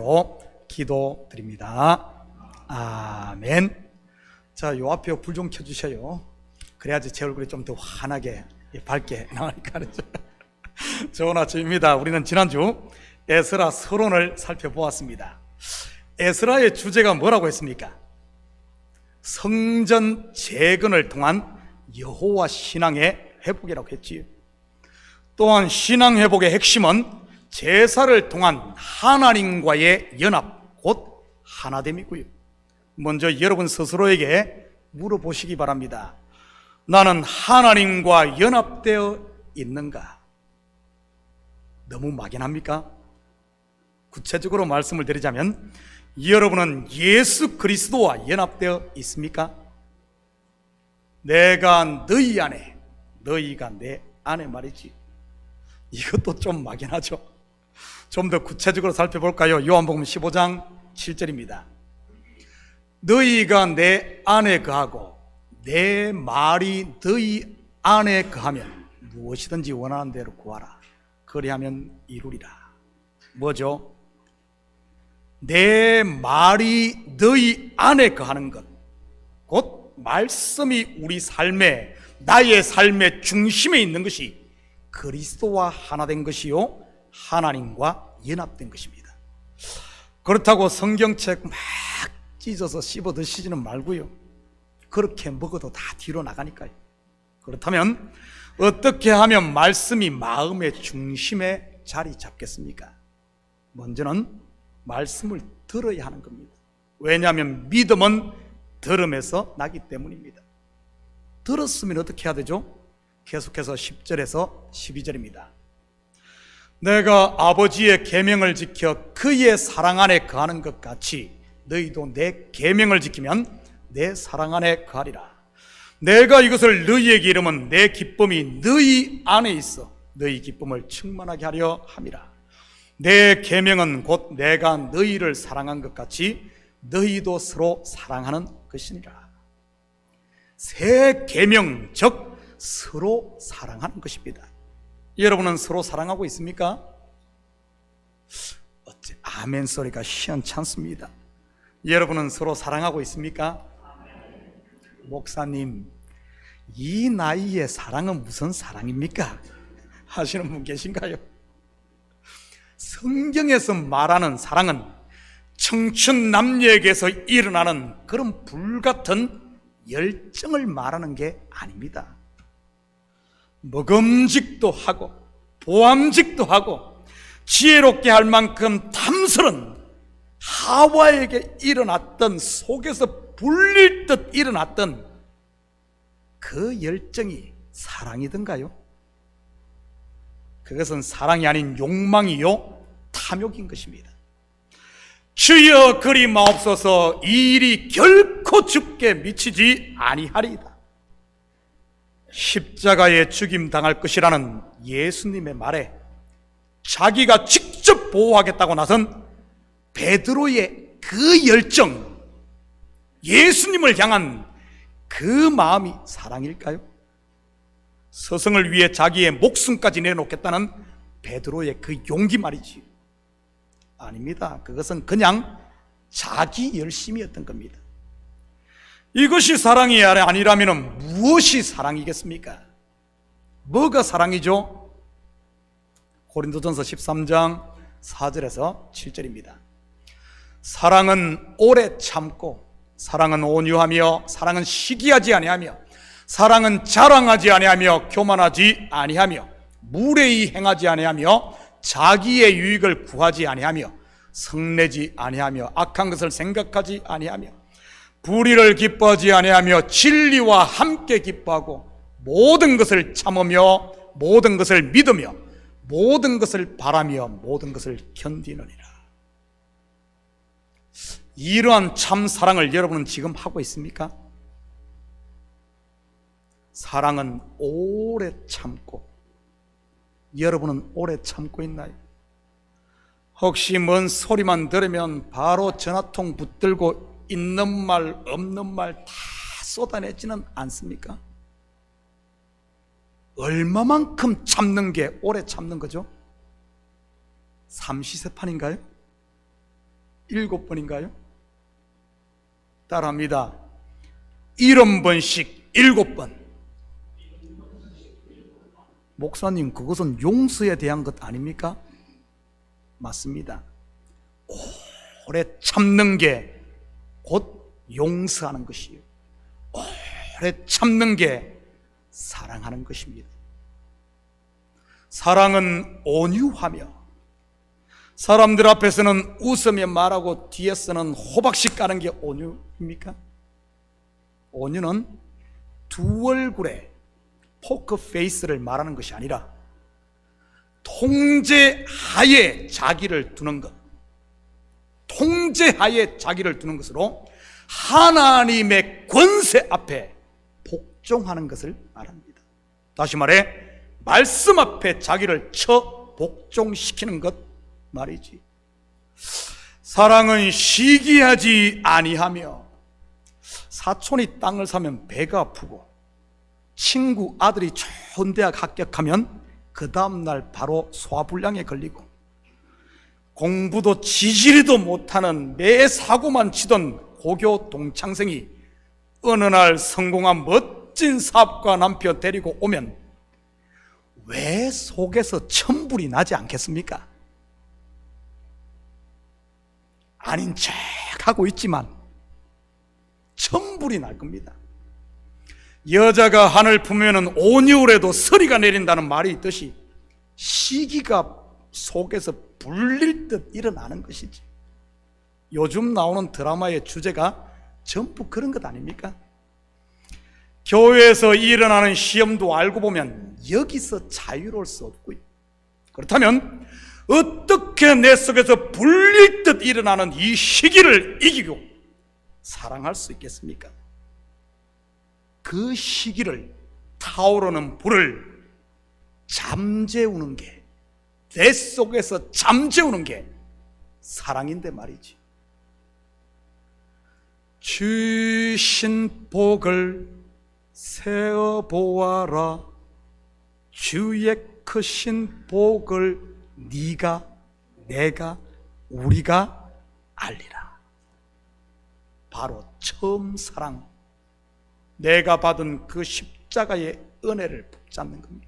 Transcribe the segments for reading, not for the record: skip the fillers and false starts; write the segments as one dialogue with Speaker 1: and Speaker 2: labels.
Speaker 1: 이름으로 기도드립니다. 아멘. 자, 요 앞에 불 좀 켜주셔요. 그래야지 제 얼굴이 좀 더 환하게 밝게 나오니까. 좋은 아침입니다. 우리는 지난주 에스라 서론을 살펴보았습니다. 에스라의 주제가 뭐라고 했습니까? 성전 재건을 통한 여호와 신앙의 회복이라고 했지요. 또한 신앙 회복의 핵심은 제사를 통한 하나님과의 연합, 곧 하나됨이고요. 먼저 여러분 스스로에게 물어보시기 바랍니다. 나는 하나님과 연합되어 있는가? 너무 막연합니까? 구체적으로 말씀을 드리자면 여러분은 예수 그리스도와 연합되어 있습니까? 내가 너희 안에, 너희가 내 안에 말이지. 이것도 좀 막연하죠. 좀 더 구체적으로 살펴볼까요? 요한복음 15장 7절입니다. 너희가 내 안에 거하고 내 말이 너희 안에 거하면 무엇이든지 원하는 대로 구하라. 그리하면 이루리라. 뭐죠? 내 말이 너희 안에 거하는 것, 곧 말씀이 우리 삶에, 나의 삶의 중심에 있는 것이 그리스도와 하나 된 것이요 하나님과 연합된 것입니다. 그렇다고 성경책 막 찢어서 씹어 드시지는 말고요. 그렇게 먹어도 다 뒤로 나가니까요. 그렇다면 어떻게 하면 말씀이 마음의 중심에 자리 잡겠습니까? 먼저는 말씀을 들어야 하는 겁니다. 왜냐하면 믿음은 들음에서 나기 때문입니다. 들었으면 어떻게 해야 되죠? 계속해서 10절에서 12절입니다. 내가 아버지의 계명을 지켜 그의 사랑 안에 거하는 것 같이 너희도 내 계명을 지키면 내 사랑 안에 거하리라. 내가 이것을 너희에게 이르면 내 기쁨이 너희 안에 있어 너희 기쁨을 충만하게 하려 함이라. 내 계명은 곧 내가 너희를 사랑한 것 같이 너희도 서로 사랑하는 것이니라. 새 계명, 즉 서로 사랑하는 것입니다. 여러분은 서로 사랑하고 있습니까? 어째 아멘 소리가 시원찮습니다. 여러분은 서로 사랑하고 있습니까? 목사님, 이 나이에 사랑은 무슨 사랑입니까? 하시는 분 계신가요? 성경에서 말하는 사랑은 청춘 남녀에게서 일어나는 그런 불같은 열정을 말하는 게 아닙니다. 먹음직도 하고 보암직도 하고 지혜롭게 할 만큼 탐스런 하와에게 일어났던, 속에서 불릴 듯 일어났던 그 열정이 사랑이던가요? 그것은 사랑이 아닌 욕망이요 탐욕인 것입니다. 주여 그리 마옵소서, 이 일이 결코 죽게 미치지 아니하리이다. 십자가에 죽임 당할 것이라는 예수님의 말에 자기가 직접 보호하겠다고 나선 베드로의 그 열정, 예수님을 향한 그 마음이 사랑일까요? 스승을 위해 자기의 목숨까지 내놓겠다는 베드로의 그 용기 말이지. 아닙니다. 그것은 그냥 자기 열심이었던 겁니다. 이것이 사랑이 아니라면 무엇이 사랑이겠습니까? 뭐가 사랑이죠? 고린도전서 13장 4절에서 7절입니다. 사랑은 오래 참고, 사랑은 온유하며, 사랑은 시기하지 아니하며, 사랑은 자랑하지 아니하며, 교만하지 아니하며, 무례히 행하지 아니하며, 자기의 유익을 구하지 아니하며, 성내지 아니하며, 악한 것을 생각하지 아니하며, 불의를 기뻐하지 아니하며, 진리와 함께 기뻐하고, 모든 것을 참으며, 모든 것을 믿으며, 모든 것을 바라며, 모든 것을 견디느니라. 이러한 참 사랑을 여러분은 지금 하고 있습니까? 사랑은 오래 참고, 여러분은 오래 참고 있나요? 혹시 뭔 소리만 들으면 바로 전화통 붙들고 있는 말 없는 말 다 쏟아내지는 않습니까? 얼마만큼 참는 게 오래 참는 거죠? 삼시세판인가요? 7번인가요? 따라합니다. 70번씩 7번. 목사님, 그것은 용서에 대한 것 아닙니까? 맞습니다. 오래 참는 게 곧 용서하는 것이요, 오래 참는 게 사랑하는 것입니다. 사랑은 온유하며, 사람들 앞에서는 웃으며 말하고 뒤에서는 호박씩 까는 게 온유입니까? 온유는 두 얼굴에 포커 페이스를 말하는 것이 아니라 통제하에 자기를 두는 것, 통제하에 자기를 두는 것으로 하나님의 권세 앞에 복종하는 것을 말합니다. 다시 말해 말씀 앞에 자기를 복종시키는 것 말이지. 사랑은 시기하지 아니하며, 사촌이 땅을 사면 배가 아프고 친구 아들이 좋은 대학 합격하면 그 다음날 바로 소화불량에 걸리고, 공부도 지지리도 못하는 매 사고만 치던 고교 동창생이 어느 날 성공한 멋진 사업가 남편 데리고 오면 왜 속에서 천불이 나지 않겠습니까? 아닌 척 하고 있지만 천불이 날 겁니다. 여자가 한을 품으면 온유울에도 서리가 내린다는 말이 있듯이 시기가 속에서 불릴 듯 일어나는 것이지. 요즘 나오는 드라마의 주제가 전부 그런 것 아닙니까? 교회에서 일어나는 시험도 알고 보면 여기서 자유로울 수 없고요. 그렇다면 어떻게 내 속에서 불릴 듯 일어나는 이 시기를 이기고 사랑할 수 있겠습니까? 그 시기를, 타오르는 불을 잠재우는 게, 내 속에서 잠재우는 게 사랑인데 말이지. 주신 복을 세어보아라. 주의 크신 복을 네가, 내가, 우리가 알리라. 바로 처음 사랑, 내가 받은 그 십자가의 은혜를 붙잡는 겁니다.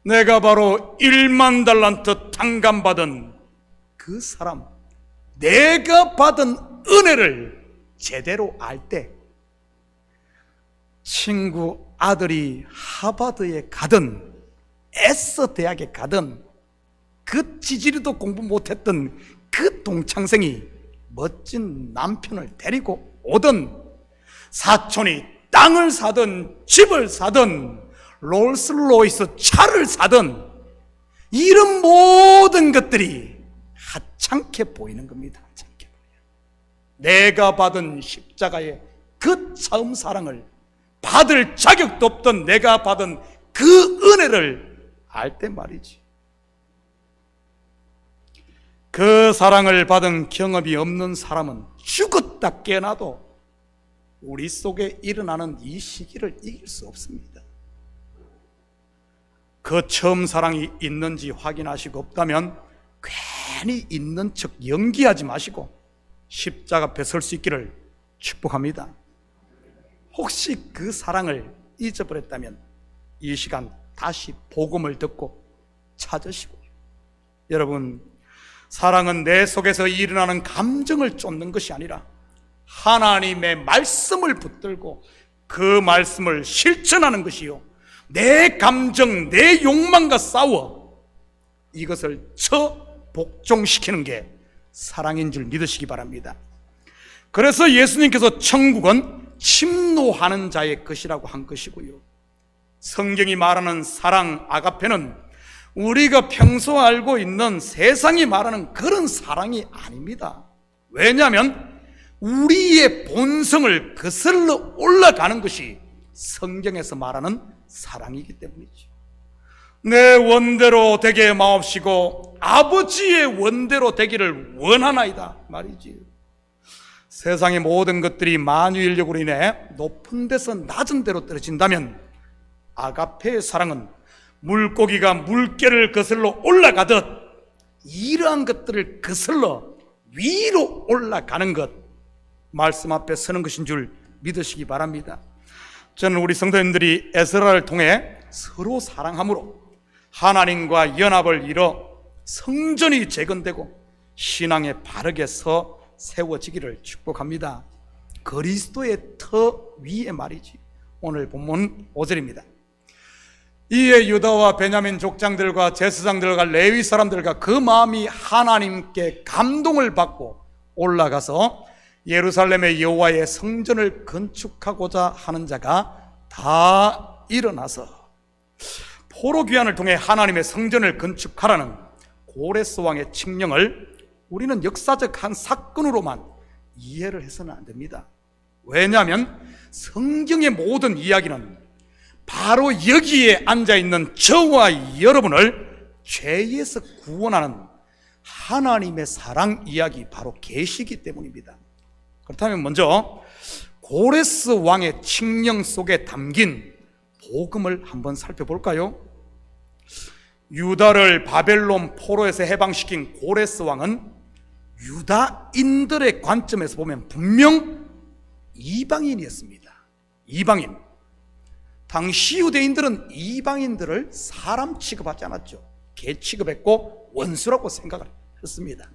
Speaker 1: 내가 바로 1만 달란트 탕감받은 그 사람, 내가 받은 은혜를 제대로 알 때, 친구 아들이 하버드에 가든 애써 대학에 가든 그 지지리도 공부 못했던 그 동창생이 멋진 남편을 데리고 오든, 사촌이 땅을 사든 집을 사든 롤스로이스 차를 사든, 이런 모든 것들이 하찮게 보이는 겁니다. 하찮게 보여요. 내가 받은 십자가의 그 처음 사랑을, 받을 자격도 없던 내가 받은 그 은혜를 알 때 말이지. 그 사랑을 받은 경험이 없는 사람은 죽었다 깨어나도 우리 속에 일어나는 이 시기를 이길 수 없습니다. 그 처음 사랑이 있는지 확인하시고 없다면 괜히 있는 척 연기하지 마시고 십자가 앞에 설 수 있기를 축복합니다. 혹시 그 사랑을 잊어버렸다면 이 시간 다시 복음을 듣고 찾으시고, 여러분, 사랑은 내 속에서 일어나는 감정을 쫓는 것이 아니라 하나님의 말씀을 붙들고 그 말씀을 실천하는 것이요, 내 감정, 내 욕망과 싸워 이것을 복종시키는 게 사랑인 줄 믿으시기 바랍니다. 그래서 예수님께서 천국은 침노하는 자의 것이라고 한 것이고요, 성경이 말하는 사랑 아가페는 우리가 평소 알고 있는 세상이 말하는 그런 사랑이 아닙니다. 왜냐하면 우리의 본성을 거슬러 올라가는 것이 성경에서 말하는 사랑이기 때문이죠. 내 원대로 되게 마옵시고 아버지의 원대로 되기를 원하나이다 말이지. 세상의 모든 것들이 만유인력으로 인해 높은 데서 낮은 데로 떨어진다면 아가페의 사랑은 물고기가 물개를 거슬러 올라가듯 이러한 것들을 거슬러 위로 올라가는 것, 말씀 앞에 서는 것인 줄 믿으시기 바랍니다. 저는 우리 성도님들이 에스라를 통해 서로 사랑함으로 하나님과 연합을 이뤄 성전이 재건되고 신앙에 바르게 서 세워지기를 축복합니다. 그리스도의 터 위에 말이지. 오늘 본문 5절입니다. 이에 유다와 베냐민 족장들과 제사장들과 레위 사람들과 그 마음이 하나님께 감동을 받고 올라가서 예루살렘의 여호와의 성전을 건축하고자 하는 자가 다 일어나서 포로 귀환을 통해 하나님의 성전을 건축하라는 고레스 왕의 칙령을 우리는 역사적 한 사건으로만 이해를 해서는 안 됩니다. 왜냐하면 성경의 모든 이야기는 바로 여기에 앉아있는 저와 여러분을 죄에서 구원하는 하나님의 사랑 이야기, 바로 계시이기 때문입니다. 그렇다면 먼저 고레스 왕의 칙령 속에 담긴 복음을 한번 살펴볼까요? 유다를 바벨론 포로에서 해방시킨 고레스 왕은 유다인들의 관점에서 보면 분명 이방인이었습니다. 이방인. 당시 유대인들은 이방인들을 사람 취급하지 않았죠. 개 취급했고 원수라고 생각을 했습니다.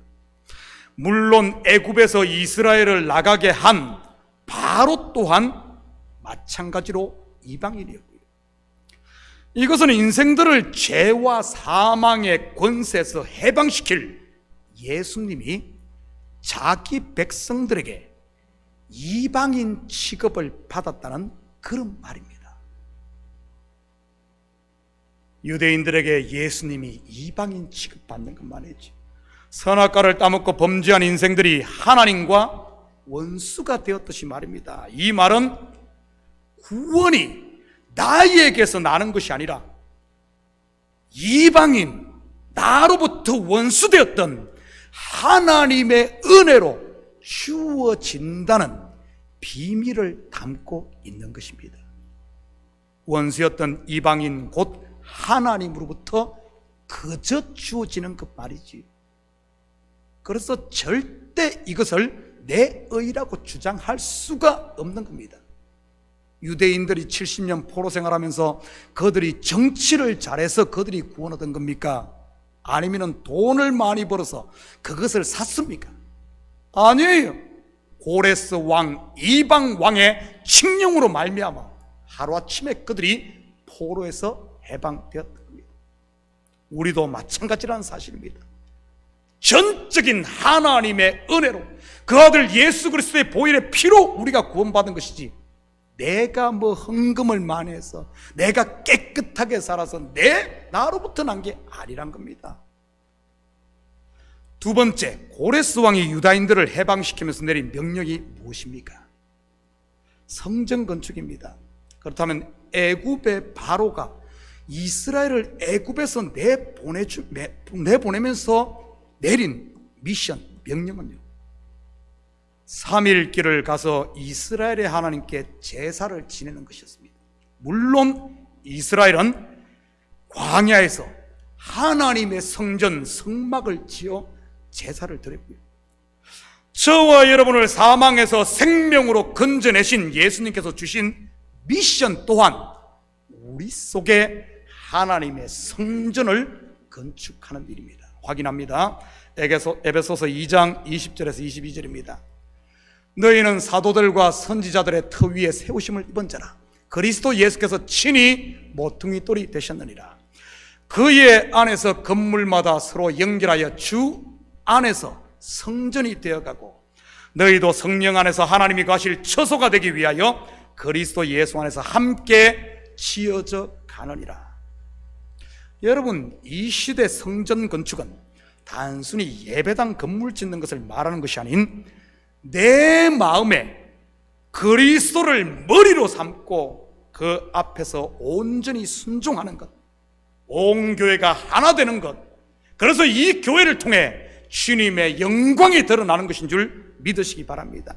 Speaker 1: 물론 애굽에서 이스라엘을 나가게 한 바로 또한 마찬가지로 이방인이었고요. 이것은 인생들을 죄와 사망의 권세에서 해방시킬 예수님이 자기 백성들에게 이방인 취급을 받았다는 그런 말입니다. 유대인들에게 예수님이 이방인 취급받는 것만이지, 선악과를 따먹고 범죄한 인생들이 하나님과 원수가 되었듯이 말입니다. 이 말은 구원이 나에게서 나는 것이 아니라 이방인, 나로부터 원수되었던 하나님의 은혜로 주어진다는 비밀을 담고 있는 것입니다. 원수였던 이방인 곧 하나님으로부터 그저 주어지는 것 말이지. 그래서 절대 이것을 내 의라고 주장할 수가 없는 겁니다. 유대인들이 70년 포로 생활하면서 그들이 정치를 잘해서 그들이 구원 얻은 겁니까? 아니면 돈을 많이 벌어서 그것을 샀습니까? 아니에요. 고레스 왕, 이방 왕의 칙령으로 말미암아 하루아침에 그들이 포로에서 해방되었던 겁니다. 우리도 마찬가지라는 사실입니다. 전적인 하나님의 은혜로 그 아들 예수 그리스도의 보혈의 피로 우리가 구원받은 것이지, 내가 뭐 헌금을 많이 해서 내가 깨끗하게 살아서 나로부터 난 게 아니란 겁니다. 두 번째, 고레스 왕이 유다인들을 해방시키면서 내린 명령이 무엇입니까? 성전 건축입니다. 그렇다면 애굽의 바로가 이스라엘을 애굽에서 내보내면서 내린 미션, 명령은요, 3일 길을 가서 이스라엘의 하나님께 제사를 지내는 것이었습니다. 물론 이스라엘은 광야에서 하나님의 성전, 성막을 지어 제사를 드렸고요, 저와 여러분을 사망에서 생명으로 건져내신 예수님께서 주신 미션 또한 우리 속에 하나님의 성전을 건축하는 일입니다. 확인합니다. 에베소서 2장 20절에서 22절입니다. 너희는 사도들과 선지자들의 터 위에 세우심을 입은 자라. 그리스도 예수께서 친히 모퉁이 돌이 되셨느니라. 그의 안에서 건물마다 서로 연결하여 주 안에서 성전이 되어가고, 너희도 성령 안에서 하나님이 거하실 처소가 되기 위하여 그리스도 예수 안에서 함께 지어져 가느니라. 여러분, 이 시대 성전 건축은 단순히 예배당 건물 짓는 것을 말하는 것이 아닌 내 마음에 그리스도를 머리로 삼고 그 앞에서 온전히 순종하는 것, 온 교회가 하나 되는 것, 그래서 이 교회를 통해 주님의 영광이 드러나는 것인 줄 믿으시기 바랍니다.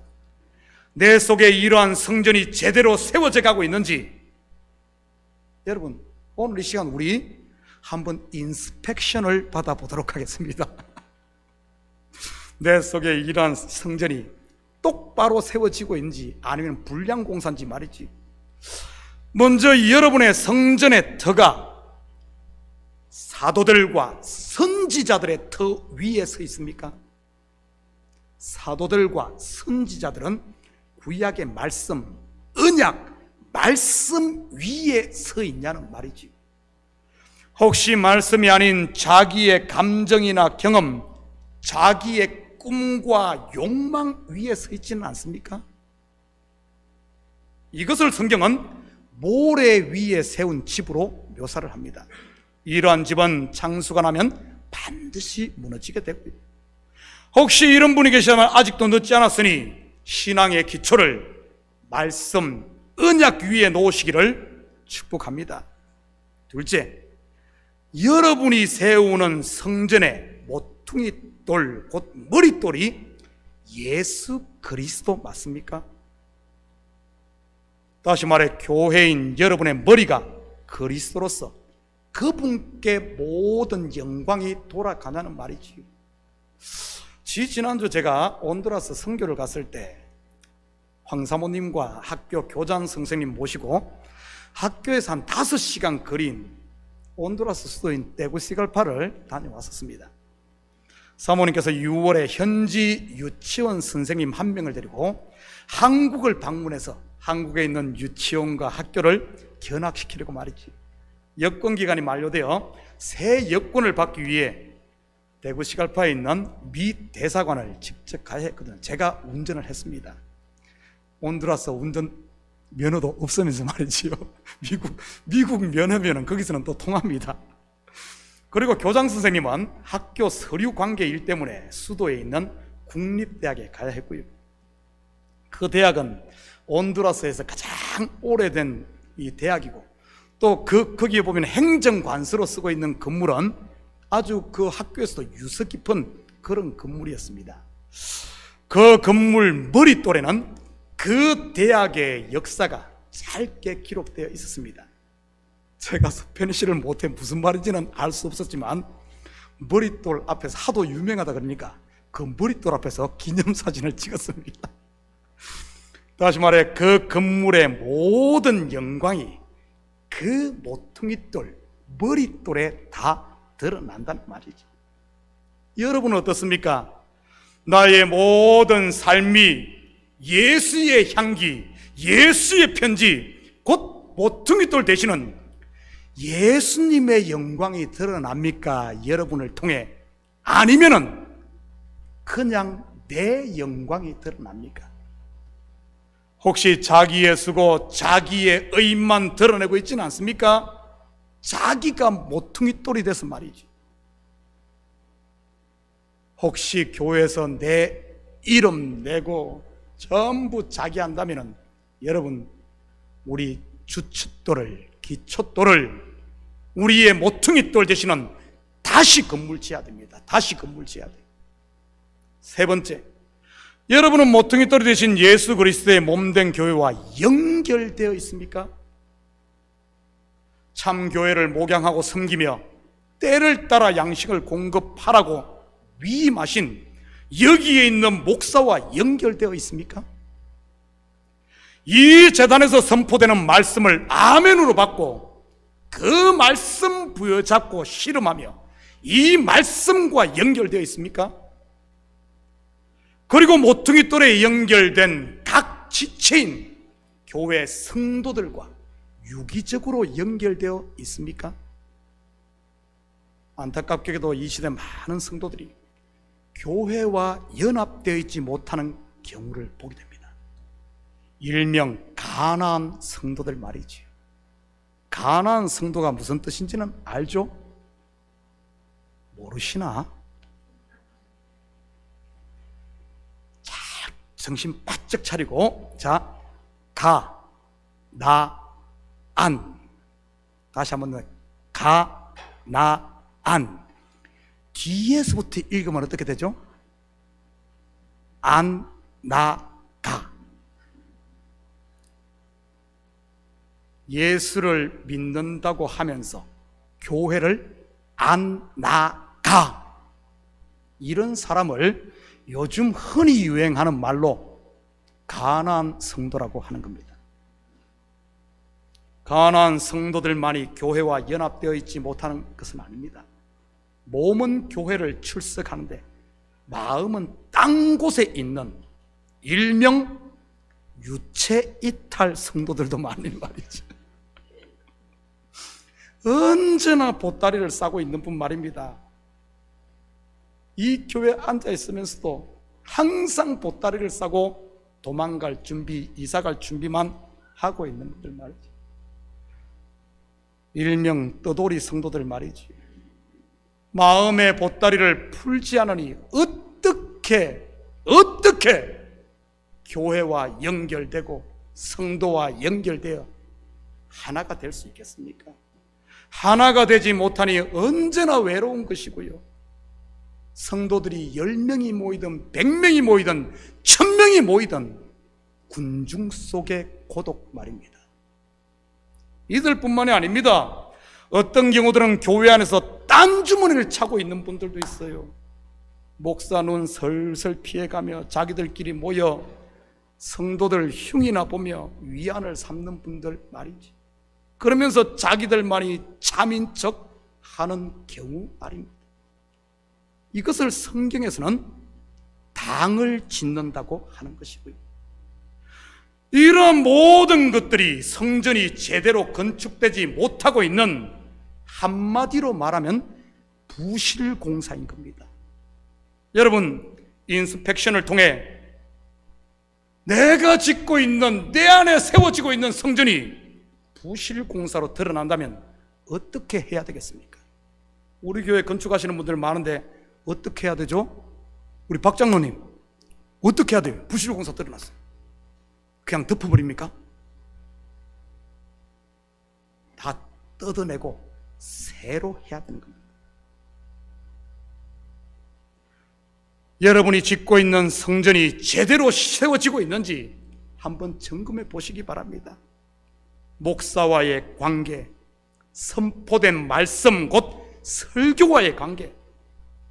Speaker 1: 내 속에 이러한 성전이 제대로 세워져 가고 있는지, 여러분, 오늘 이 시간 우리 한번 인스펙션을 받아보도록 하겠습니다. 내 속에 이러한 성전이 똑바로 세워지고 있는지 아니면 불량공사인지 말이지. 먼저 여러분의 성전의 터가 사도들과 선지자들의 터 위에 서 있습니까? 사도들과 선지자들은 구약의 말씀, 언약, 말씀 위에 서 있냐는 말이지. 혹시 말씀이 아닌 자기의 감정이나 경험, 자기의 꿈과 욕망 위에 서 있지는 않습니까? 이것을 성경은 모래 위에 세운 집으로 묘사를 합니다. 이러한 집은 창수가 나면 반드시 무너지게 되고요. 혹시 이런 분이 계시다면 아직도 늦지 않았으니 신앙의 기초를 말씀, 언약 위에 놓으시기를 축복합니다. 둘째, 여러분이 세우는 성전의 모퉁이 돌, 곧 머릿돌이 예수 그리스도 맞습니까? 다시 말해 교회인 여러분의 머리가 그리스도로서 그분께 모든 영광이 돌아가냐는 말이지요. 지난주 제가 온두라스 선교를 갔을 때 황사모님과 학교 교장 선생님 모시고 학교에서 한 5시간 거리인 온두라스 수도인 테구시갈파를 다녀왔었습니다. 사모님께서 6월에 현지 유치원 선생님 한 명을 데리고 한국을 방문해서 한국에 있는 유치원과 학교를 견학시키려고 말이지. 여권 기간이 만료되어 새 여권을 받기 위해 테구시갈파에 있는 미 대사관을 직접 가야 했거든요. 제가 운전을 했습니다. 온두라스 운전 면허도 없으면서 말이지요. 미국 면허면은 거기서는 또 통합니다. 그리고 교장 선생님은 학교 서류 관계 일 때문에 수도에 있는 국립대학에 가야 했고요. 그 대학은 온두라스에서 가장 오래된 이 대학이고, 또 거기에 보면 행정관서로 쓰고 있는 건물은 아주 그 학교에서도 유서 깊은 그런 건물이었습니다. 그 건물 머릿돌에는 그 대학의 역사가 짧게 기록되어 있었습니다. 제가 스페니쉬를 못해 무슨 말인지는 알 수 없었지만 머릿돌 앞에서 하도 유명하다 그러니까 그 머릿돌 앞에서 기념사진을 찍었습니다. 다시 말해 그 건물의 모든 영광이 그 모퉁이돌, 머릿돌에 다 드러난다는 말이죠. 여러분은 어떻습니까? 나의 모든 삶이 예수의 향기, 예수의 편지, 곧 모퉁이돌 되시는 예수님의 영광이 드러납니까? 여러분을 통해? 아니면은 그냥 내 영광이 드러납니까? 혹시 자기의 수고, 자기의 의만 드러내고 있지는 않습니까? 자기가 모퉁이돌이 돼서 말이지. 혹시 교회에서 내 이름 내고 전부 자기 한다면은 여러분, 우리 주춧돌을, 기초돌을, 우리의 모퉁이돌 되시는 다시 건물 지어야 됩니다. 다시 건물 지어야 돼요. 세 번째, 여러분은 모퉁이돌이 되신 예수 그리스도의 몸된 교회와 연결되어 있습니까? 참 교회를 목양하고 섬기며 때를 따라 양식을 공급하라고 위임하신 여기에 있는 목사와 연결되어 있습니까? 이 재단에서 선포되는 말씀을 아멘으로 받고 그 말씀 부여잡고 씨름하며 이 말씀과 연결되어 있습니까? 그리고 모퉁이돌에 연결된 각 지체인 교회 성도들과 유기적으로 연결되어 있습니까? 안타깝게도 이 시대 많은 성도들이 교회와 연합되어 있지 못하는 경우를 보게 됩니다. 일명 가나안 성도들 말이지요. 가나안 성도가 무슨 뜻인지는 알죠? 모르시나? 자, 정신 바짝 차리고, 자, 가, 나, 안. 다시 한번 더. 가, 나, 안. 뒤에서부터 읽으면 어떻게 되죠? 안, 나, 가. 예수를 믿는다고 하면서 교회를 안, 나, 가. 이런 사람을 요즘 흔히 유행하는 말로 가난한 성도라고 하는 겁니다. 가난한 성도들만이 교회와 연합되어 있지 못하는 것은 아닙니다. 몸은 교회를 출석하는데 마음은 딴 곳에 있는 일명 유체 이탈 성도들도 많은 말이죠. 언제나 보따리를 싸고 있는 분 말입니다. 이 교회에 앉아 있으면서도 항상 보따리를 싸고 도망갈 준비, 이사갈 준비만 하고 있는 분들 말이죠. 일명 떠돌이 성도들 말이지. 마음의 보따리를 풀지 않으니 어떻게 교회와 연결되고 성도와 연결되어 하나가 될 수 있겠습니까? 하나가 되지 못하니 언제나 외로운 것이고요. 성도들이 10명이 모이든 100명이 모이든 1000명이 모이든 군중 속의 고독 말입니다. 이들뿐만이 아닙니다. 어떤 경우들은 교회 안에서 딴 주머니를 차고 있는 분들도 있어요. 목사 눈 슬슬 피해가며 자기들끼리 모여 성도들 흉이나 보며 위안을 삼는 분들 말이지. 그러면서 자기들만이 참인 척 하는 경우 말입니다. 이것을 성경에서는 당을 짓는다고 하는 것이고요. 이런 모든 것들이 성전이 제대로 건축되지 못하고 있는, 한마디로 말하면 부실공사인 겁니다. 여러분, 인스펙션을 통해 내가 짓고 있는, 내 안에 세워지고 있는 성전이 부실공사로 드러난다면 어떻게 해야 되겠습니까? 우리 교회 건축하시는 분들 많은데 어떻게 해야 되죠? 우리 박 장로님, 어떻게 해야 돼요? 부실공사 드러났어요. 그냥 덮어버립니까? 다 뜯어내고 새로 해야 되는 겁니다. 여러분이 짓고 있는 성전이 제대로 세워지고 있는지 한번 점검해 보시기 바랍니다. 목사와의 관계, 선포된 말씀 곧 설교와의 관계,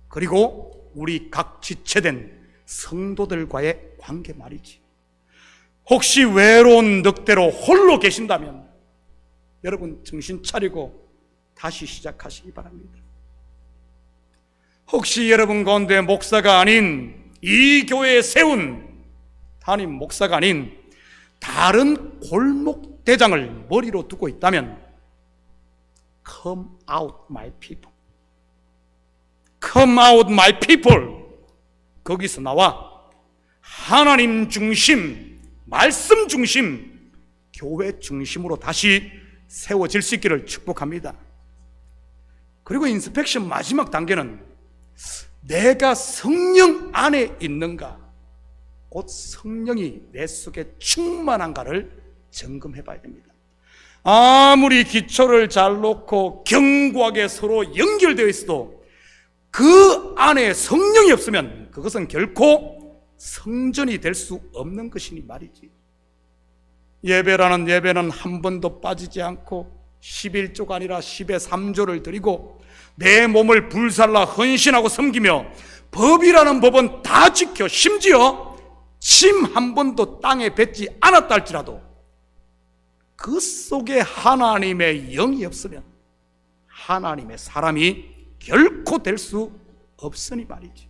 Speaker 1: 그리고 우리 각 지체된 성도들과의 관계 말이지. 혹시 외로운 늑대로 홀로 계신다면 여러분 정신 차리고 다시 시작하시기 바랍니다. 혹시 여러분 가운데 목사가 아닌, 이 교회에 세운 담임 목사가 아닌 다른 골목 대장을 머리로 두고 있다면 Come out my people, Come out my people, 거기서 나와 하나님 중심, 말씀 중심, 교회 중심으로 다시 세워질 수 있기를 축복합니다. 그리고 인스펙션 마지막 단계는 내가 성령 안에 있는가, 곧 성령이 내 속에 충만한가를 점검해 봐야 됩니다. 아무리 기초를 잘 놓고 견고하게 서로 연결되어 있어도 그 안에 성령이 없으면 그것은 결코 성전이 될 수 없는 것이니 말이지. 예배라는 예배는 한 번도 빠지지 않고 11조가 아니라 10의 3조를 드리고 내 몸을 불살라 헌신하고 섬기며 법이라는 법은 다 지켜 심지어 침 한 번도 땅에 뱉지 않았다 할지라도 그 속에 하나님의 영이 없으면 하나님의 사람이 결코 될 수 없으니 말이지.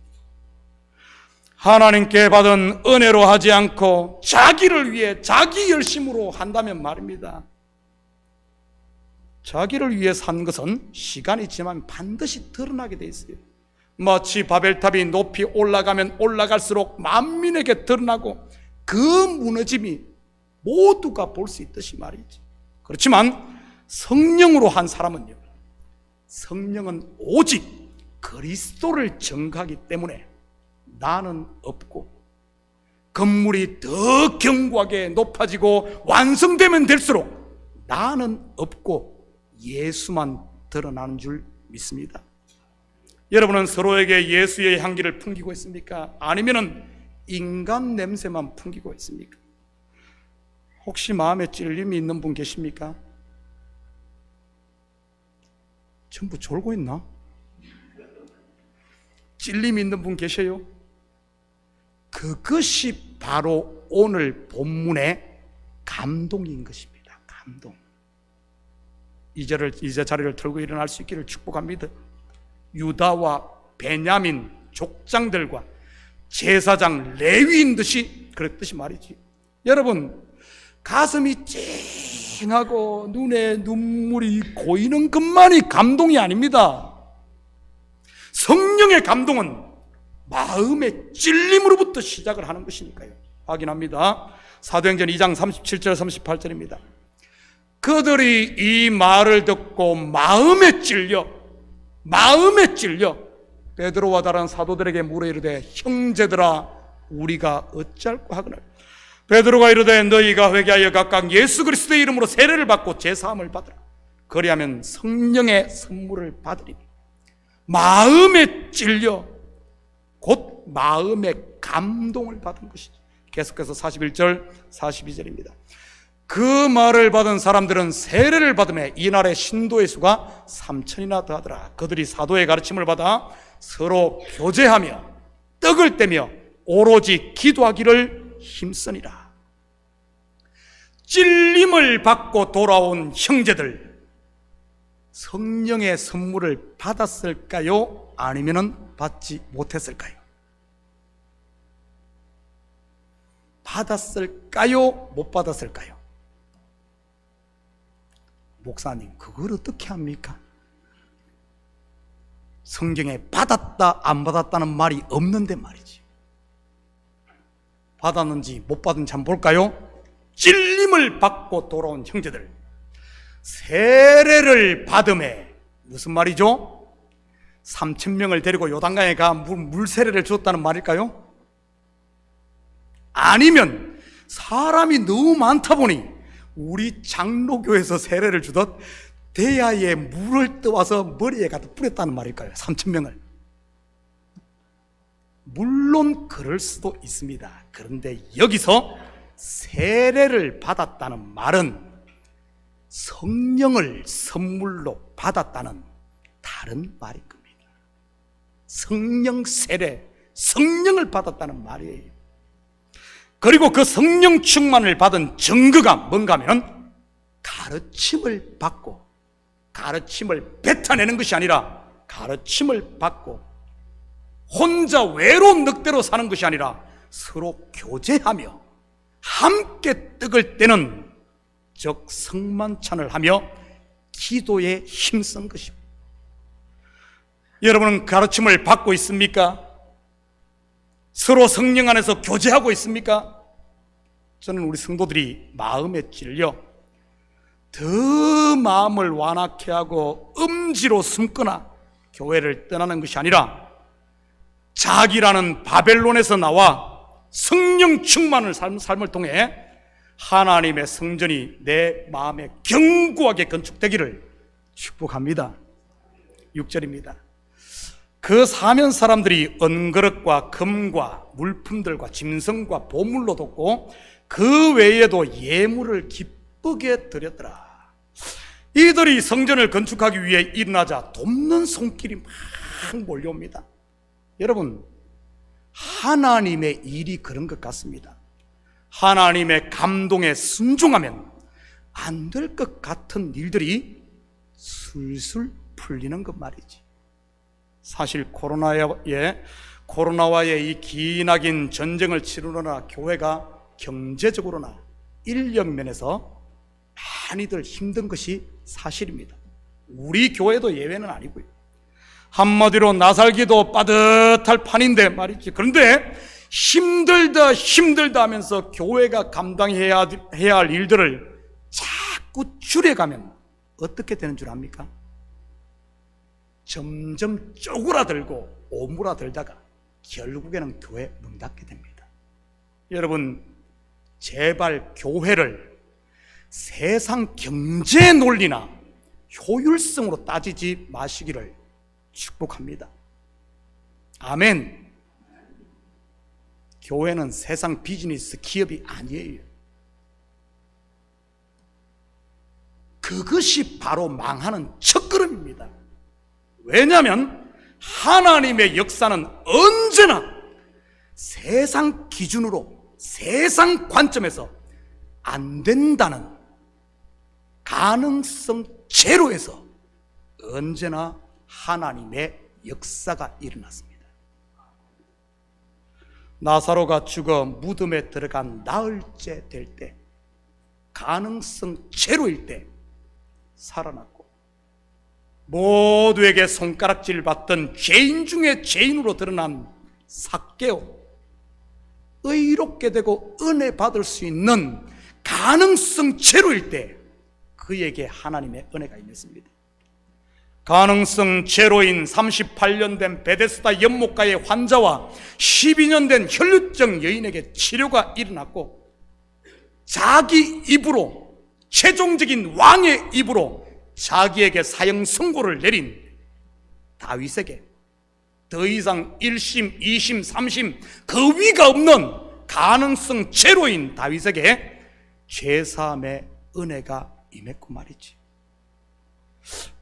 Speaker 1: 하나님께 받은 은혜로 하지 않고 자기를 위해 자기 열심으로 한다면 말입니다. 자기를 위해 산 것은 시간이 지나면 반드시 드러나게 돼 있어요. 마치 바벨탑이 높이 올라가면 올라갈수록 만민에게 드러나고 그 무너짐이 모두가 볼 수 있듯이 말이지. 그렇지만 성령으로 한 사람은요, 성령은 오직 그리스도를 증거하기 때문에 나는 없고, 건물이 더 견고하게 높아지고 완성되면 될수록 나는 없고 예수만 드러나는 줄 믿습니다. 여러분은 서로에게 예수의 향기를 풍기고 있습니까? 아니면은 인간 냄새만 풍기고 있습니까? 혹시 마음에 찔림이 있는 분 계십니까? 전부 졸고 있나? 찔림이 있는 분 계세요? 그것이 바로 오늘 본문의 감동인 것입니다. 감동. 이제 자리를 털고 일어날 수 있기를 축복합니다. 유다와 베냐민 족장들과 제사장 레위인듯이 그랬듯이 말이지. 여러분, 가슴이 찡하고 눈에 눈물이 고이는 것만이 감동이 아닙니다. 성령의 감동은 마음의 찔림으로부터 시작을 하는 것이니까요. 확인합니다. 사도행전 2장 37절 38절입니다. 그들이 이 말을 듣고 마음에 찔려 베드로와 다른 사도들에게 물어 이르되 형제들아 우리가 어찌할꼬 하거늘. 베드로가 이르되 너희가 회개하여 각각 예수 그리스도의 이름으로 세례를 받고 제사함을 받으라. 그리하면 성령의 선물을 받으리니. 마음에 찔려 곧 마음의 감동을 받은 것이죠. 계속해서 41절 42절입니다. 그 말을 받은 사람들은 세례를 받음에 이날의 신도의 수가 3,000이나 더하더라. 그들이 사도의 가르침을 받아 서로 교제하며 떡을 떼며 오로지 기도하기를 힘쓰니라. 찔림을 받고 돌아온 형제들, 성령의 선물을 받았을까요? 아니면 받지 못했을까요? 받았을까요? 못 받았을까요? 목사님, 그걸 어떻게 합니까? 성경에 받았다 안 받았다는 말이 없는데 말이지. 받았는지 못 받은지 한번 볼까요? 찔림을 받고 돌아온 형제들, 세례를 받음에 무슨 말이죠? 3,000명을 데리고 요단강에 가 물세례를 줬다는 말일까요? 아니면 사람이 너무 많다 보니 우리 장로교에서 세례를 주듯 대야에 물을 떠와서 머리에 갖다 뿌렸다는 말일까요? 3,000명을. 물론 그럴 수도 있습니다. 그런데 여기서 세례를 받았다는 말은 성령을 선물로 받았다는 다른 말인 겁니다. 성령 세례, 성령을 받았다는 말이에요. 그리고 그 성령 충만을 받은 증거가 뭔가 하면 가르침을 받고, 가르침을 뱉어내는 것이 아니라 가르침을 받고, 혼자 외로운 늑대로 사는 것이 아니라 서로 교제하며 함께 떡을 떼는, 즉 성만찬을 하며 기도에 힘쓴 것입니다. 여러분은 가르침을 받고 있습니까? 서로 성령 안에서 교제하고 있습니까? 저는 우리 성도들이 마음에 찔려 더 마음을 완악해 하고 음지로 숨거나 교회를 떠나는 것이 아니라 자기라는 바벨론에서 나와 성령 충만을 삶을 통해 하나님의 성전이 내 마음에 견고하게 건축되기를 축복합니다. 6절입니다. 그 사면 사람들이 은그릇과 금과 물품들과 짐승과 보물로 돕고 그 외에도 예물을 기쁘게 드렸더라. 이들이 성전을 건축하기 위해 일어나자 돕는 손길이 막 몰려옵니다. 여러분, 하나님의 일이 그런 것 같습니다. 하나님의 감동에 순종하면 안 될 것 같은 일들이 술술 풀리는 것 말이지. 사실 코로나와의 이 기나긴 전쟁을 치르느라 교회가 경제적으로나 인력 면에서 많이들 힘든 것이 사실입니다. 우리 교회도 예외는 아니고요. 한마디로 나살기도 빠듯할 판인데 말이지. 그런데 힘들다 하면서 교회가 감당해야 할 일들을 자꾸 줄여가면 어떻게 되는 줄 압니까? 점점 쪼그라들고 오므라들다가 결국에는 교회 문 닫게 됩니다. 여러분, 제발 교회를 세상 경제 논리나 효율성으로 따지지 마시기를 축복합니다. 아멘. 교회는 세상 비즈니스 기업이 아니에요. 그것이 바로 망하는 첫걸음입니다. 왜냐하면 하나님의 역사는 언제나 세상 기준으로, 세상 관점에서 안 된다는 가능성 제로에서 언제나 하나님의 역사가 일어났습니다. 나사로가 죽어 무덤에 들어간 나흘째 될 때, 가능성 제로일 때 살아났고, 모두에게 손가락질 받던 죄인 중에 죄인으로 드러난 삭개오, 의롭게 되고 은혜 받을 수 있는 가능성 제로일 때 그에게 하나님의 은혜가 임했습니다. 가능성 제로인 38년 된 베데스다 연못가의 환자와 12년 된 혈루증 여인에게 치료가 일어났고, 자기 입으로, 최종적인 왕의 입으로 자기에게 사형 선고를 내린 다윗에게 더 이상 1심, 2심, 3심 그 위가 없는 가능성 제로인 다윗에게 죄사함의 은혜가 임했고 말이지.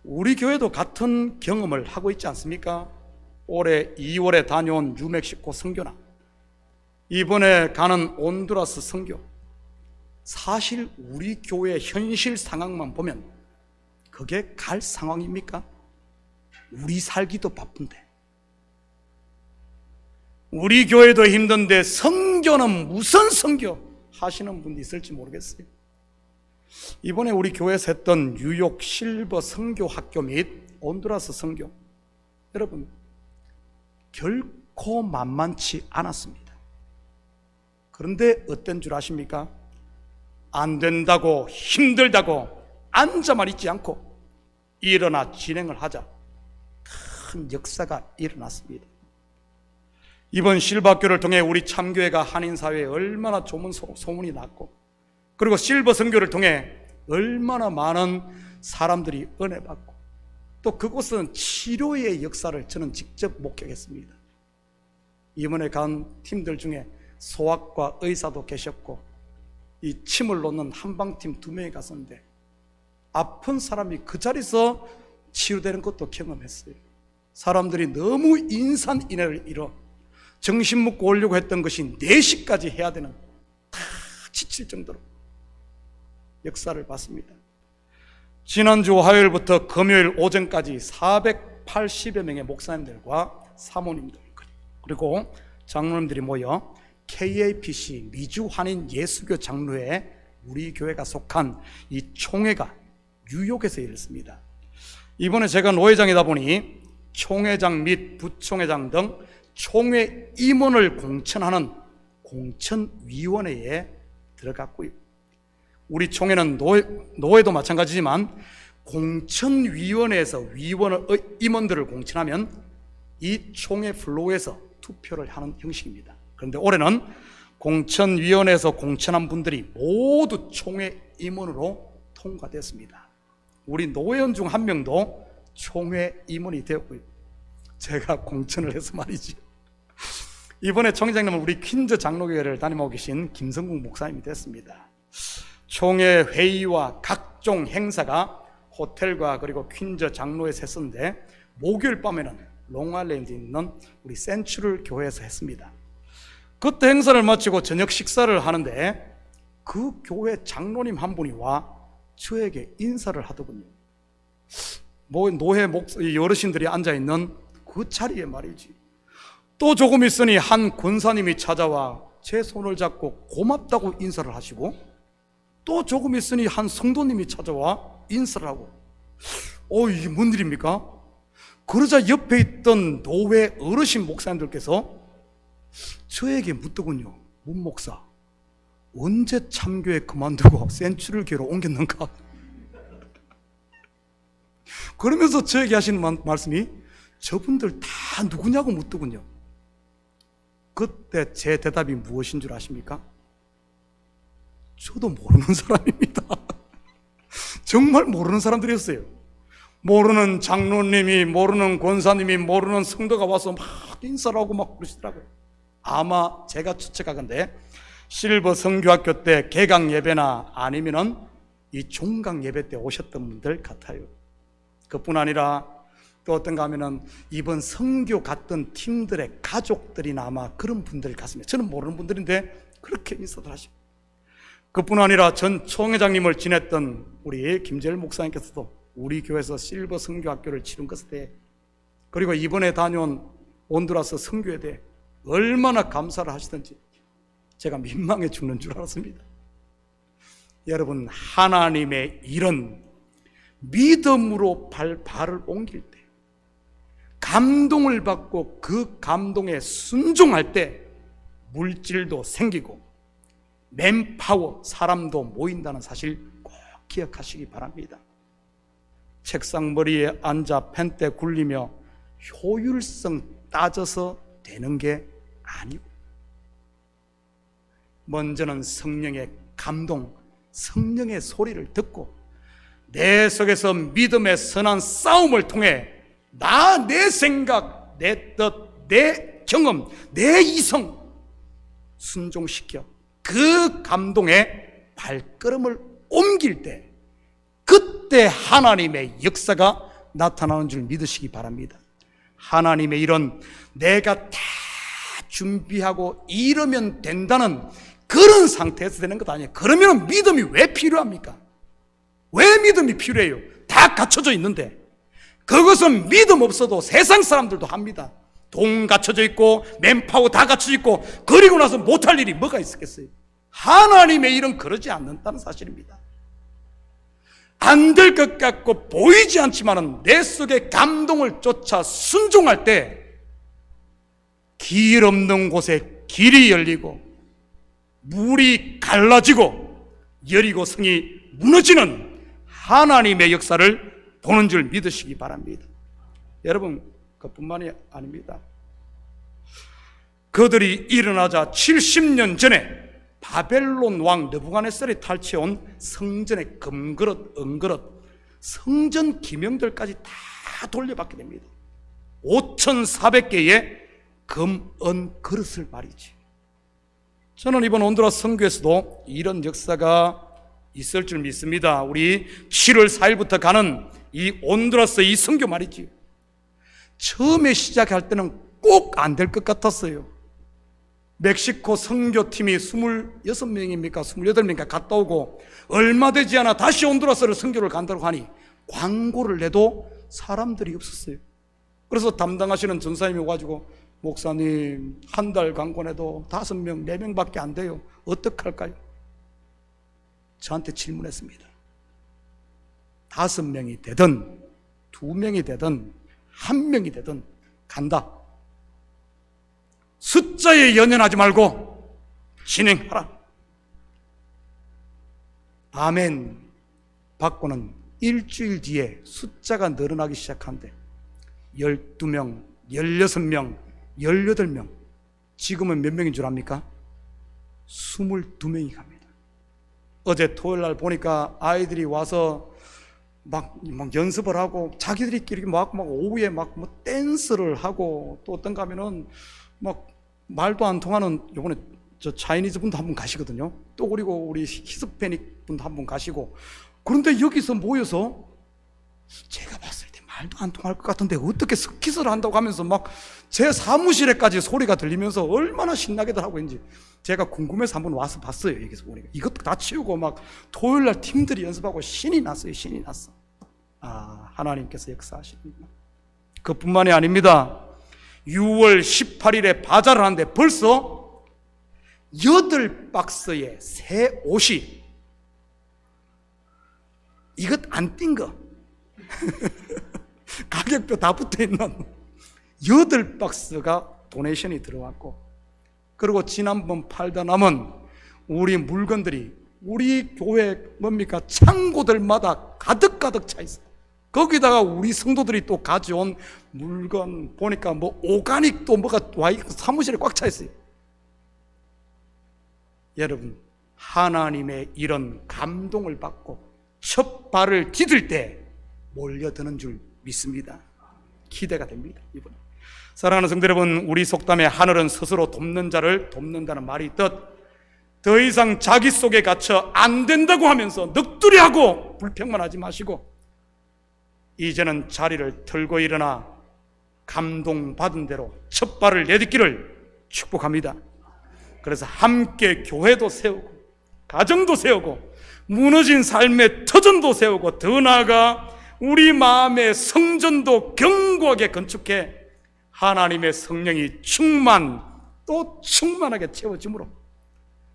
Speaker 1: 우리 교회도 같은 경험을 하고 있지 않습니까? 올해 2월에 다녀온 뉴멕시코 선교나 이번에 가는 온두라스 선교, 사실 우리 교회 현실 상황만 보면 그게 갈 상황입니까? 우리 살기도 바쁜데, 우리 교회도 힘든데 선교는 무슨 선교 하시는 분이 있을지 모르겠어요. 이번에 우리 교회에서 했던 뉴욕 실버 선교 학교 및 온두라스 선교, 여러분 결코 만만치 않았습니다. 그런데 어떤 줄 아십니까? 안 된다고, 힘들다고 앉아만 있지 않고 일어나 진행을 하자 큰 역사가 일어났습니다. 이번 실버학교를 통해 우리 참교회가 한인사회에 얼마나 좋은 소문이 났고, 그리고 실버 선교를 통해 얼마나 많은 사람들이 은혜 받고, 또 그곳은 치료의 역사를 저는 직접 목격했습니다. 이번에 간 팀들 중에 소아과 의사도 계셨고, 이 침을 놓는 한방팀 2명이 갔었는데 아픈 사람이 그 자리에서 치유되는 것도 경험했어요. 사람들이 너무 인산인해를 이뤄 정신 먹고 오려고 했던 것이 4시까지 해야 되는, 다 지칠 정도로 역사를 봤습니다. 지난주 화요일부터 금요일 오전까지 480여 명의 목사님들과 사모님들 그리고 장로님들이 모여 KAPC 미주 한인 예수교 장로회 우리 교회가 속한 이 총회가 뉴욕에서 열렸습니다. 이번에 제가 노회장이다 보니 총회장 및 부총회장 등 총회 임원을 공천하는 공천위원회에 들어갔고요. 우리 총회는 노회도 마찬가지지만 공천위원회에서 임원들을 공천하면 이 총회 플로우에서 투표를 하는 형식입니다. 그런데 올해는 공천위원회에서 공천한 분들이 모두 총회 임원으로 통과됐습니다. 우리 노회원 중 한 명도 총회 임원이 되었고요. 제가 공천을 해서 말이지. 이번에 총회장님은 우리 퀸즈 장로교회를 다니고 계신 김성국 목사님이 됐습니다. 총회 회의와 각종 행사가 호텔과 그리고 퀸즈 장로에서 했었는데, 목요일 밤에는 롱아일랜드에 있는 우리 센츄럴 교회에서 했습니다. 그때 행사를 마치고 저녁 식사를 하는데 그 교회 장로님 한 분이 와 저에게 인사를 하더군요. 노회 어르신들이 앉아있는 그 자리에 말이지. 또 조금 있으니 한 권사님이 찾아와 제 손을 잡고 고맙다고 인사를 하시고, 또 조금 있으니 한 성도님이 찾아와 인사를 하고, 이게 뭔 일입니까? 그러자 옆에 있던 노회 어르신 목사님들께서 저에게 묻더군요. 문 목사, 언제 참교회 그만두고 센츄럴 교회로 옮겼는가? 그러면서 저에게 하시는 말씀이 저분들 다 누구냐고 묻더군요. 그때 제 대답이 무엇인 줄 아십니까? 저도 모르는 사람입니다. 정말 모르는 사람들이었어요. 모르는 장로님이, 모르는 권사님이, 모르는 성도가 와서 막 인사를 하고 막 그러시더라고요. 아마 제가 추측하건대 실버 선교학교 때 개강 예배나 아니면은 이 종강 예배 때 오셨던 분들 같아요. 그뿐 아니라 또 어떤가 하면은 이번 선교 갔던 팀들의 가족들이나 아마 그런 분들 같습니다. 저는 모르는 분들인데 그렇게 인사들 하십니다. 그뿐 아니라 전 총회장님을 지냈던 우리 김재일 목사님께서도 우리 교회에서 실버 선교학교를 치른 것에 대해, 그리고 이번에 다녀온 온두라스 선교에 대해 얼마나 감사를 하시던지 제가 민망해 죽는 줄 알았습니다. 여러분, 하나님의 일은 믿음으로 발을 옮길 때, 감동을 받고 그 감동에 순종할 때 물질도 생기고 맨파워, 사람도 모인다는 사실 꼭 기억하시기 바랍니다. 책상머리에 앉아 펜대 굴리며 효율성 따져서 되는 게 아니고, 먼저는 성령의 감동, 성령의 소리를 듣고 내 속에서 믿음의 선한 싸움을 통해 내 생각, 내 뜻, 내 경험, 내 이성 순종시켜 그 감동에 발걸음을 옮길 때, 그때 하나님의 역사가 나타나는 줄 믿으시기 바랍니다. 하나님의 일은 내가 다 준비하고 이러면 된다는 그런 상태에서 되는 것 아니에요. 그러면 믿음이 왜 필요합니까? 왜 믿음이 필요해요? 다 갖춰져 있는데. 그것은 믿음 없어도 세상 사람들도 합니다. 돈 갖춰져 있고 맨파워 다 갖춰져 있고, 그리고 나서 못할 일이 뭐가 있었겠어요? 하나님의 일은 그러지 않는다는 사실입니다. 안 될 것 같고 보이지 않지만은 내 속에 감동을 쫓아 순종할 때 길 없는 곳에 길이 열리고 물이 갈라지고 여리고성이 무너지는 하나님의 역사를 보는 줄 믿으시기 바랍니다. 여러분, 그뿐만이 아닙니다. 그들이 일어나자 70년 전에 바벨론 왕 느부갓네살이 탈취해온 성전의 금그릇, 은그릇, 성전 기명들까지 다 돌려받게 됩니다. 5,400개의 금, 은 그릇을 말이지. 저는 이번 온두라스 선교에서도 이런 역사가 있을 줄 믿습니다. 우리 7월 4일부터 가는 이 온두라스 이 선교 말이지, 처음에 시작할 때는 꼭 안 될 것 같았어요. 멕시코 선교팀이 26명입니까? 28명인가 갔다 오고 얼마 되지 않아 다시 온두라스를 선교를 간다고 하니 광고를 내도 사람들이 없었어요. 그래서 담당하시는 전사님이 와가지고, 목사님, 한 달 광고 내도 5명, 4명밖에 안 돼요. 어떡할까요? 저한테 질문했습니다. 5명이 되든 2명이 되든 1명이 되든 간다. 숫자에 연연하지 말고 진행하라. 아멘 받고는 일주일 뒤에 숫자가 늘어나기 시작한데 12명, 16명, 18명, 지금은 몇 명인 줄 압니까? 22명이 갑니다. 어제 토요일 날 보니까 아이들이 와서 막 연습을 하고 자기들끼리 막 오후에 막 댄스를 하고, 또 어떤가 하면은 막 말도 안 통하는, 요번에 저 차이니즈 분도 한 분 가시거든요. 또 그리고 우리 히스패닉 분도 한 분 가시고. 그런데 여기서 모여서 제가 봤을 때 말도 안 통할 것 같은데 어떻게 스킷을 한다고 하면서 막 제 사무실에까지 소리가 들리면서 얼마나 신나게들 하고 있는지 제가 궁금해서 한번 와서 봤어요. 여기서 보니까 이것도 다 치우고 막 토요일 날 팀들이 연습하고 신이 났어요. 신이 났어. 아, 하나님께서 역사하십니다. 그뿐만이 아닙니다. 6월 18일에 바자를 하는데 벌써 8박스의 새 옷이, 이것 안 띈 거 가격표 다 붙어있는 8박스가 도네이션이 들어왔고, 그리고 지난번 팔다 남은 우리 물건들이 우리 교회 뭡니까? 창고들마다 가득가득 차 있어요. 거기다가 우리 성도들이 또 가져온 물건 보니까 뭐 오가닉도 뭐가 와 있고 사무실에 꽉 차 있어요. 여러분, 하나님의 이런 감동을 받고 첫 발을 디딜 때 몰려드는 줄 믿습니다. 기대가 됩니다. 이번에 사랑하는 성도 여러분, 우리 속담에 하늘은 스스로 돕는 자를 돕는다는 말이 있듯, 더 이상 자기 속에 갇혀 안 된다고 하면서 넋두리하고 불평만 하지 마시고 이제는 자리를 털고 일어나 감동받은 대로 첫 발을 내딛기를 축복합니다. 그래서 함께 교회도 세우고 가정도 세우고 무너진 삶의 터전도 세우고 더 나아가 우리 마음의 성전도 견고하게 건축해 하나님의 성령이 또 충만하게 채워짐으로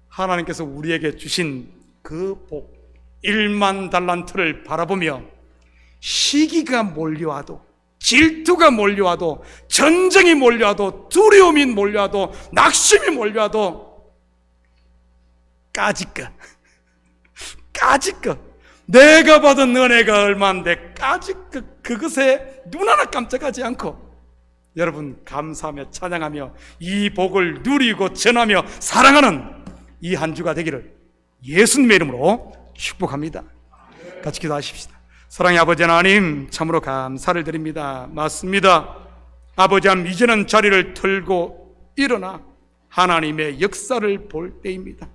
Speaker 1: 하나님께서 우리에게 주신 그 복 1만 달란트를 바라보며 시기가 몰려와도, 질투가 몰려와도, 전쟁이 몰려와도, 두려움이 몰려와도, 낙심이 몰려와도 까짓것 내가 받은 은혜가 얼마인데 까짓것 그것에 눈 하나 깜짝하지 않고 여러분 감사하며 찬양하며 이 복을 누리고 전하며 사랑하는 이 한 주가 되기를 예수님의 이름으로 축복합니다. 같이 기도하십시다. 사랑의 아버지 하나님, 참으로 감사를 드립니다. 맞습니다. 아버지 하나님, 이제는 자리를 털고 일어나 하나님의 역사를 볼 때입니다.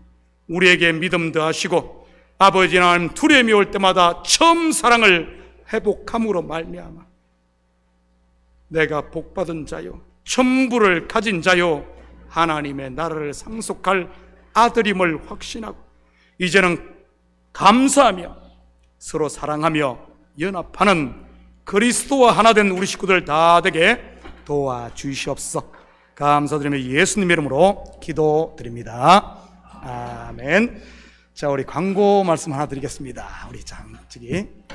Speaker 1: 우리에게 믿음 더하시고 아버지 하나님, 두려움이 올 때마다 처음 사랑을 회복함으로 말미암아 내가 복받은 자요 천부를 가진 자요 하나님의 나라를 상속할 아들임을 확신하고 이제는 감사하며 서로 사랑하며 연합하는 그리스도와 하나 된 우리 식구들 다 되게 도와주시옵소서. 감사드리며 예수님의 이름으로 기도드립니다. 아멘. 자, 우리 광고 말씀 하나 드리겠습니다. 우리 저기